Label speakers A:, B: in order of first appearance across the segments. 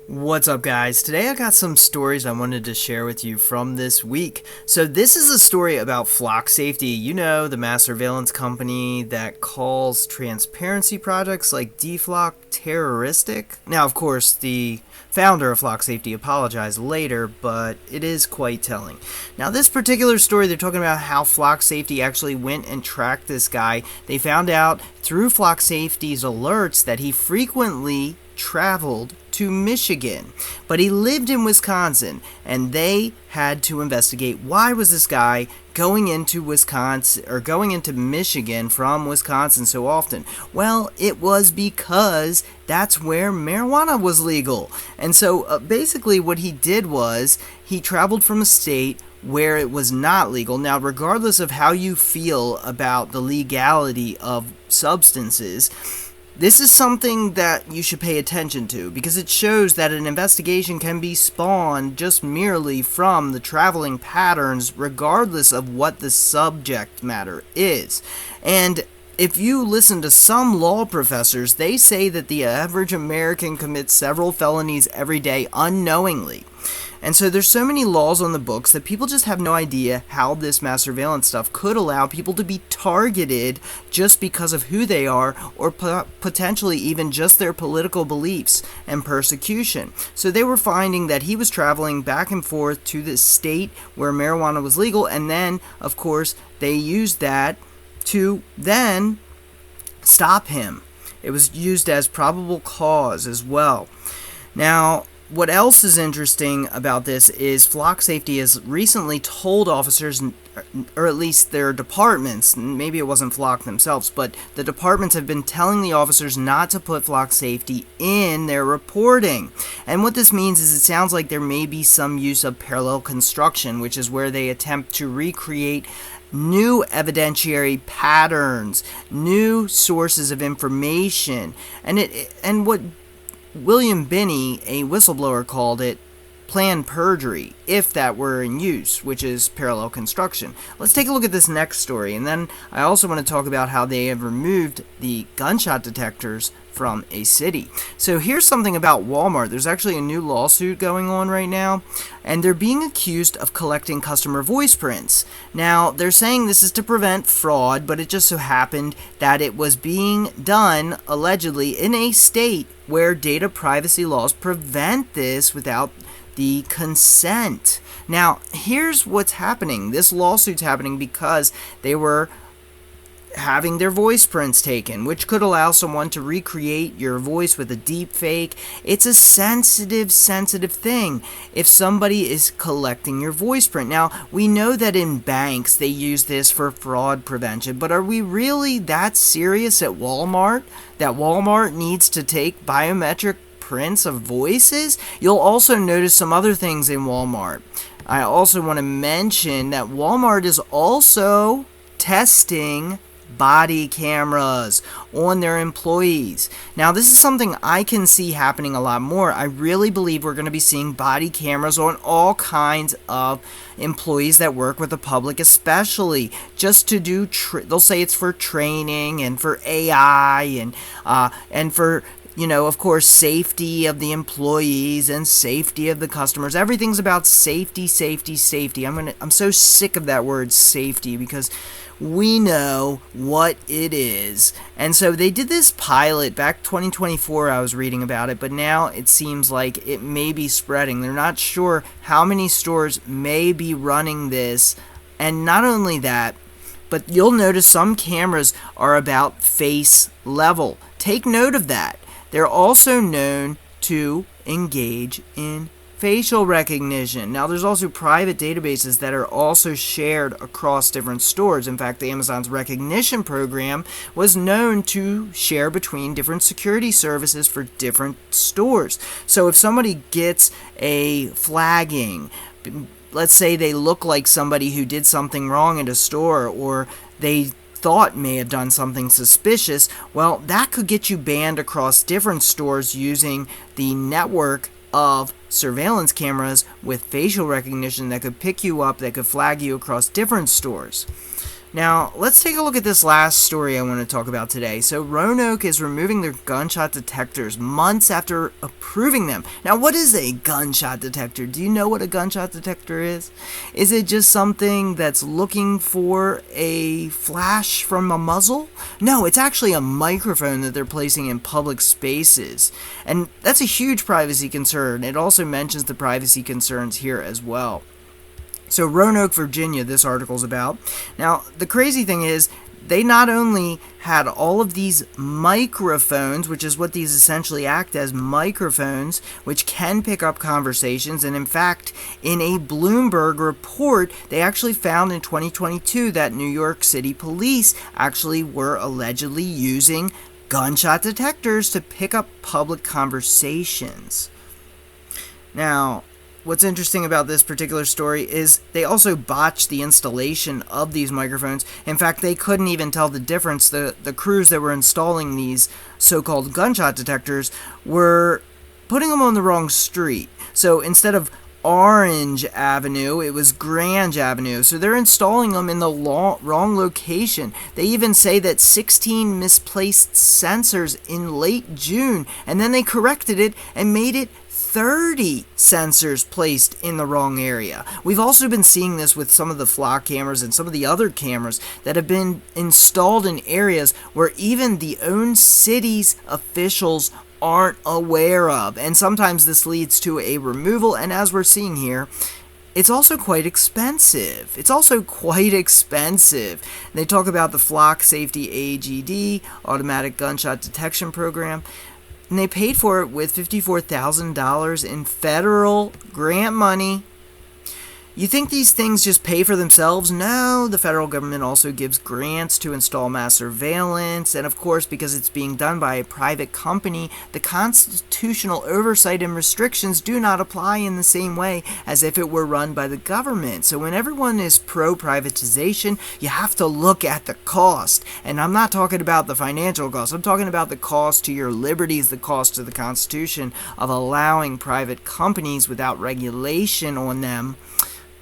A: What's up, guys? Today I got some stories I wanted to share with you from this week. So this is a story about Flock Safety, the mass surveillance company that calls transparency projects like DFlock terroristic. Now, of course, the founder of Flock Safety apologized later, but it is quite telling. Now, this particular story, they're talking about how Flock Safety actually went and tracked this guy. They found out through Flock Safety's alerts that he frequently traveled to Michigan, but he lived in Wisconsin, and they had to investigate why was this guy going into Michigan from Wisconsin so often. Well, it was because that's where marijuana was legal. And so basically what he did was he traveled from a state where it was not legal. Now, regardless of how you feel about the legality of substances, this is something that you should pay attention to because it shows that an investigation can be spawned just merely from the traveling patterns regardless of what the subject matter is. And if you listen to some law professors, they say that the average American commits several felonies every day unknowingly. And so there's so many laws on the books that people just have no idea how this mass surveillance stuff could allow people to be targeted just because of who they are or potentially even just their political beliefs and persecution. So they were finding that he was traveling back and forth to the state where marijuana was legal, and then, of course, they used that to then stop him. It was used as probable cause as well. Now, what else is interesting about this is Flock Safety has recently told officers, or at least their departments, maybe it wasn't Flock themselves, but the departments have been telling the officers not to put Flock Safety in their reporting. And what this means is it sounds like there may be some use of parallel construction, which is where they attempt to recreate new evidentiary patterns, new sources of information, and what William Binney, a whistleblower, called it planned perjury, if that were in use, which is parallel construction. Let's take a look at this next story, and then I also want to talk about how they have removed the gunshot detectors from a city. So here's something about Walmart. There's actually a new lawsuit going on right now, and they're being accused of collecting customer voice prints. Now, they're saying this is to prevent fraud, but it just so happened that it was being done, allegedly, in a state where data privacy laws prevent this without the consent. Now, here's what's happening. This lawsuit's happening because they were having their voice prints taken, which could allow someone to recreate your voice with a deep fake. It's a sensitive thing if somebody is collecting your voice print. Now, we know that in banks they use this for fraud prevention, but are we really that serious at Walmart that Walmart needs to take biometric prints of voices? You'll also notice some other things in Walmart. I also want to mention that Walmart is also testing body cameras on their employees. Now, this is something I can see happening a lot more. I really believe we're going to be seeing body cameras on all kinds of employees that work with the public, especially just to do they'll say it's for training and for AI and for of course, safety of the employees and safety of the customers. Everything's about safety. I'm so sick of that word safety because we know what it is. And so they did this pilot back 2024, I was reading about it, but now it seems like it may be spreading. They're not sure how many stores may be running this. And not only that, but you'll notice some cameras are about face level. Take note of that. They're also known to engage in facial recognition. Now, there's also private databases that are also shared across different stores. In fact, Amazon's recognition program was known to share between different security services for different stores. So if somebody gets a flagging, let's say they look like somebody who did something wrong at a store, or they thought may have done something suspicious, well, that could get you banned across different stores using the network of surveillance cameras with facial recognition that could pick you up, that could flag you across different stores. Now, let's take a look at this last story I want to talk about today. So, Roanoke is removing their gunshot detectors months after approving them. Now, what is a gunshot detector? Do you know what a gunshot detector is? Is it just something that's looking for a flash from a muzzle? No, it's actually a microphone that they're placing in public spaces. And that's a huge privacy concern. It also mentions the privacy concerns here as well. So Roanoke, Virginia, this article's about. Now, the crazy thing is, they not only had all of these microphones, which is what these essentially act as, microphones, which can pick up conversations, and in fact, in a Bloomberg report, they actually found in 2022 that New York City police actually were allegedly using gunshot detectors to pick up public conversations. Now, what's interesting about this particular story is they also botched the installation of these microphones. In fact, they couldn't even tell the difference. The crews that were installing these so-called gunshot detectors were putting them on the wrong street. So instead of Orange Avenue, it was Grange Avenue. So they're installing them in the wrong location. They even say that 16 misplaced sensors in late June, and then they corrected it and made it 30 sensors placed in the wrong area. We've also been seeing this with some of the flock cameras and some of the other cameras that have been installed in areas where even the own city's officials aren't aware of. And sometimes this leads to a removal, and as we're seeing here, it's also quite expensive. They talk about the Flock Safety AGD, Automatic Gunshot Detection Program, and they paid for it with $54,000 in federal grant money. You think these things just pay for themselves? No, the federal government also gives grants to install mass surveillance, and of course, because it's being done by a private company, the constitutional oversight and restrictions do not apply in the same way as if it were run by the government. So when everyone is pro-privatization, you have to look at the cost. And I'm not talking about the financial cost, I'm talking about the cost to your liberties, the cost to the Constitution of allowing private companies without regulation on them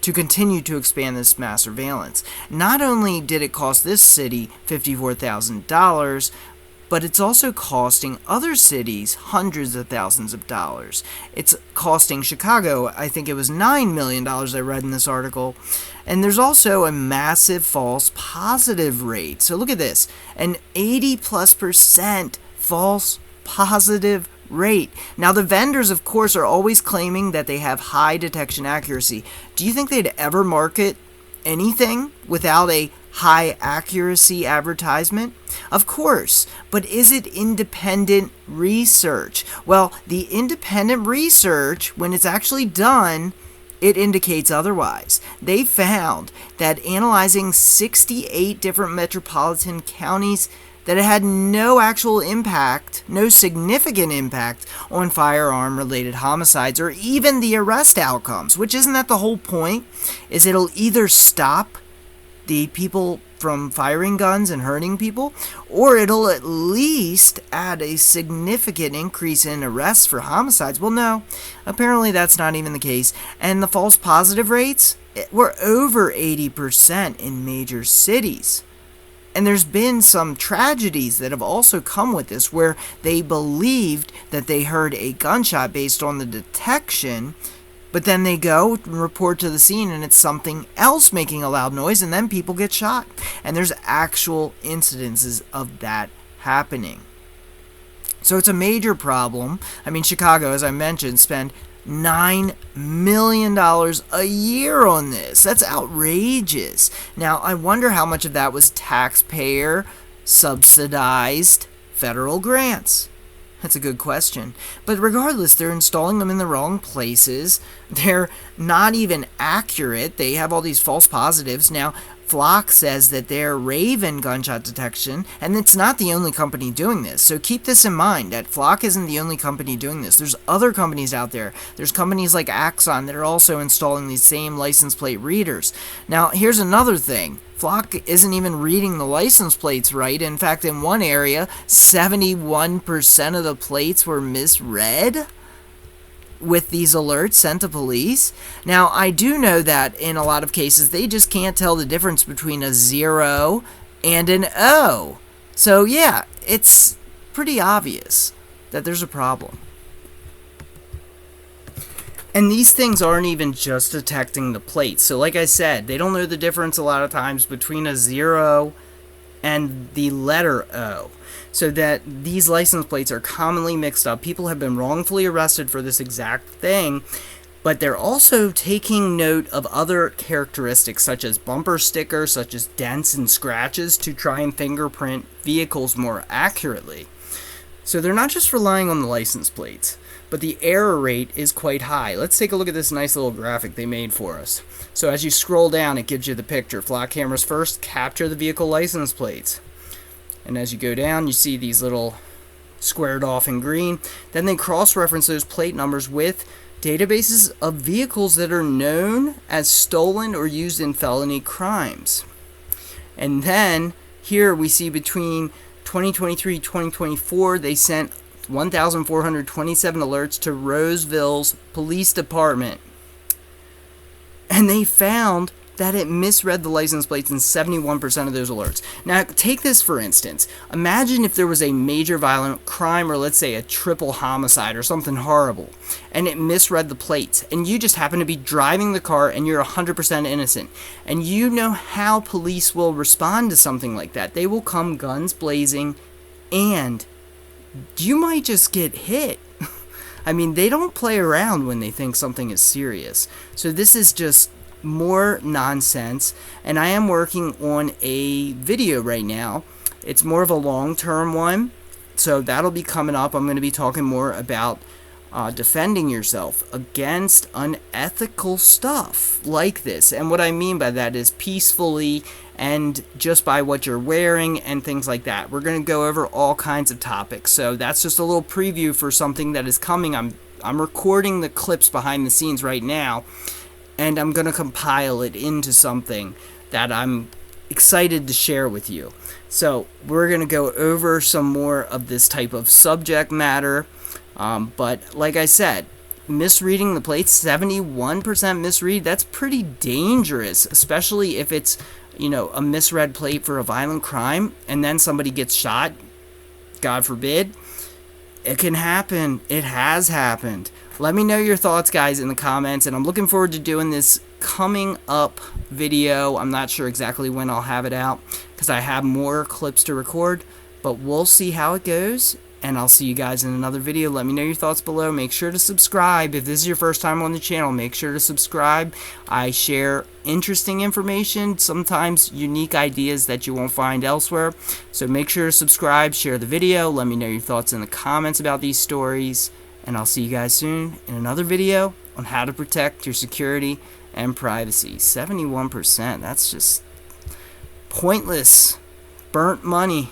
A: to continue to expand this mass surveillance. Not only did it cost this city $54,000, but it's also costing other cities hundreds of thousands of dollars. It's costing Chicago, I think it was $9 million I read in this article. And there's also a massive false positive rate. So look at this, an 80+% false positive rate. Now, the vendors, of course, are always claiming that they have high detection accuracy. Do you think they'd ever market anything without a high accuracy advertisement? Of course, but is it independent research? Well, the independent research, when it's actually done, it indicates otherwise. They found that analyzing 68 different metropolitan counties, that it had no actual impact, no significant impact on firearm-related homicides or even the arrest outcomes, which isn't that the whole point? Is it'll either stop the people from firing guns and hurting people, or it'll at least add a significant increase in arrests for homicides. Well, no, apparently that's not even the case. And the false positive rates were over 80% in major cities. And there's been some tragedies that have also come with this, where they believed that they heard a gunshot based on the detection, but then they go and report to the scene and it's something else making a loud noise, and then people get shot. And there's actual incidences of that happening. So it's a major problem. I mean, Chicago, as I mentioned, spent $9 million a year on this. That's outrageous. Now, I wonder how much of that was taxpayer subsidized federal grants. That's a good question. But regardless, they're installing them in the wrong places. They're not even accurate. They have all these false positives. Now, Flock says that they're Raven gunshot detection, and it's not the only company doing this. So keep this in mind, that Flock isn't the only company doing this. There's other companies out there. There's companies like Axon that are also installing these same license plate readers. Now, here's another thing. Flock isn't even reading the license plates right. In fact, in one area, 71% of the plates were misread. with these alerts sent to police. Now, I do know that in a lot of cases, they just can't tell the difference between a 0 and an O. So, yeah, it's pretty obvious that there's a problem. And these things aren't even just detecting the plates. So like I said, they don't know the difference a lot of times between a 0 and the letter O. So that these license plates are commonly mixed up. People have been wrongfully arrested for this exact thing. But they're also taking note of other characteristics such as bumper stickers, such as dents and scratches to try and fingerprint vehicles more accurately. So they're not just relying on the license plates, but the error rate is quite high. Let's take a look at this nice little graphic they made for us. So as you scroll down, it gives you the picture. Flock cameras first capture the vehicle license plates. And as you go down, you see these little squared off in green. Then they cross-reference those plate numbers with databases of vehicles that are known as stolen or used in felony crimes. And then here we see between 2023-2024, they sent 1,427 alerts to Roseville's police department. And they found that it misread the license plates in 71% of those alerts. Now, take this for instance. Imagine if there was a major violent crime, or let's say a triple homicide or something horrible, and it misread the plates, and you just happen to be driving the car and you're 100% innocent. And you know how police will respond to something like that. They will come guns blazing, and you might just get hit. I mean, they don't play around when they think something is serious. So this is just more nonsense, and I am working on a video right now. It's more of a long-term one, so that'll be coming up. I'm going to be talking more about defending yourself against unethical stuff like this. And what I mean by that is peacefully and just by what you're wearing and things like that. We're going to go over all kinds of topics. So that's just a little preview for something that is coming. I'm recording the clips behind the scenes right now, and I'm going to compile it into something that I'm excited to share with you. So we're going to go over some more of this type of subject matter. But like I said, misreading the plates, 71% misread, that's pretty dangerous, especially if it's, a misread plate for a violent crime and then somebody gets shot, God forbid. It can happen. It has happened. Let me know your thoughts, guys, in the comments, and I'm looking forward to doing this coming up video. I'm not sure exactly when I'll have it out because I have more clips to record, but we'll see how it goes, and I'll see you guys in another video. Let me know your thoughts below. Make sure to subscribe. If this is your first time on the channel, make sure to subscribe. I share interesting information, sometimes unique ideas that you won't find elsewhere. So make sure to subscribe, share the video. Let me know your thoughts in the comments about these stories. And I'll see you guys soon in another video on how to protect your security and privacy. 71%, that's just pointless, burnt money.